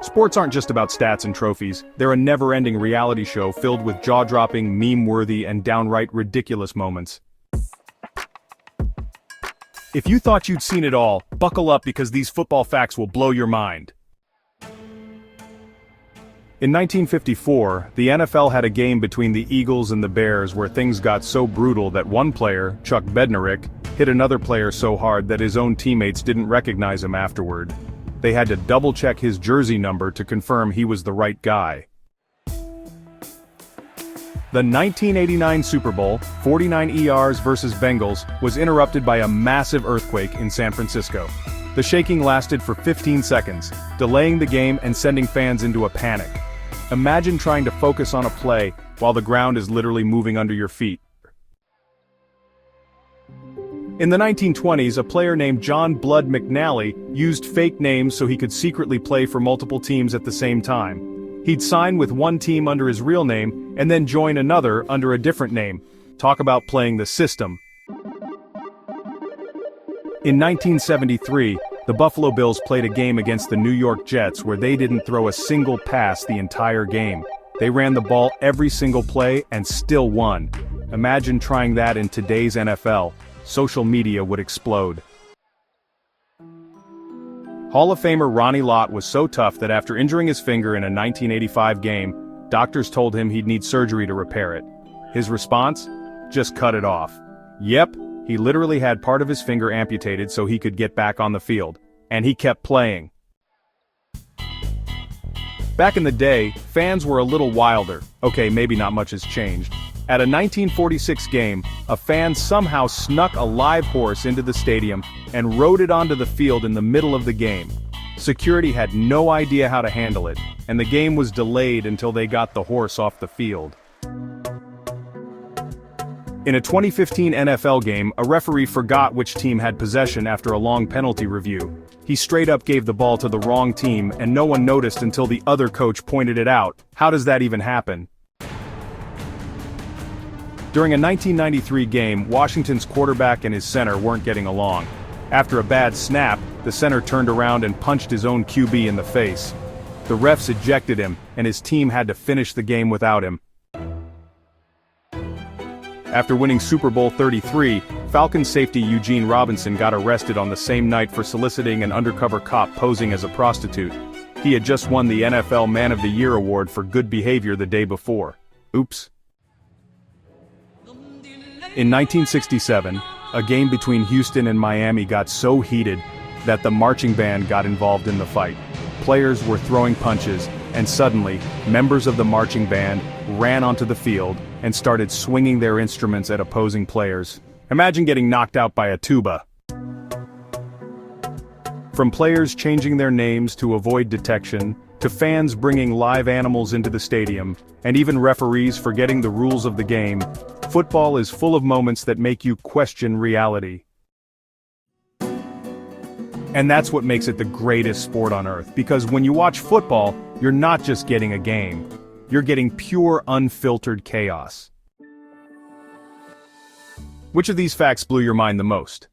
Sports aren't just about stats and trophies, they're a never-ending reality show filled with jaw-dropping, meme-worthy, and downright ridiculous moments. If you thought you'd seen it all, buckle up because these football facts will blow your mind. In 1954, the NFL had a game between the Eagles and the Bears where things got so brutal that one player, Chuck Bednarik, hit another player so hard that his own teammates didn't recognize him afterward. They had to double-check his jersey number to confirm he was the right guy. The 1989 Super Bowl, 49ers versus Bengals, was interrupted by a massive earthquake in San Francisco. The shaking lasted for 15 seconds, delaying the game and sending fans into a panic. Imagine trying to focus on a play while the ground is literally moving under your feet. In the 1920s, a player named John Blood McNally used fake names so he could secretly play for multiple teams at the same time. He'd sign with one team under his real name, and then join another under a different name. Talk about playing the system. In 1973, the Buffalo Bills played a game against the New York Jets where they didn't throw a single pass the entire game. They ran the ball every single play and still won. Imagine trying that in today's NFL. Social media would explode. Hall of Famer Ronnie Lott was so tough that after injuring his finger in a 1985 game, doctors told him he'd need surgery to repair it. His response? Just cut it off. Yep, he literally had part of his finger amputated so he could get back on the field. And he kept playing. Back in the day, fans were a little wilder. Okay, maybe not much has changed. At a 1946 game, a fan somehow snuck a live horse into the stadium and rode it onto the field in the middle of the game. Security had no idea how to handle it, and the game was delayed until they got the horse off the field. In a 2015 NFL game, a referee forgot which team had possession after a long penalty review. He straight up gave the ball to the wrong team, and no one noticed until the other coach pointed it out. How does that even happen? During a 1993 game, Washington's quarterback and his center weren't getting along. After a bad snap, the center turned around and punched his own QB in the face. The refs ejected him, and his team had to finish the game without him. After winning Super Bowl 33, Falcons safety Eugene Robinson got arrested on the same night for soliciting an undercover cop posing as a prostitute. He had just won the NFL Man of the Year award for good behavior the day before. Oops. In 1967, a game between Houston and Miami got so heated that the marching band got involved in the fight. Players were throwing punches, and suddenly, members of the marching band ran onto the field and started swinging their instruments at opposing players. Imagine getting knocked out by a tuba. From players changing their names to avoid detection, to fans bringing live animals into the stadium, and even referees forgetting the rules of the game, football is full of moments that make you question reality. And that's what makes it the greatest sport on earth, because when you watch football, you're not just getting a game. You're getting pure, unfiltered chaos. Which of these facts blew your mind the most?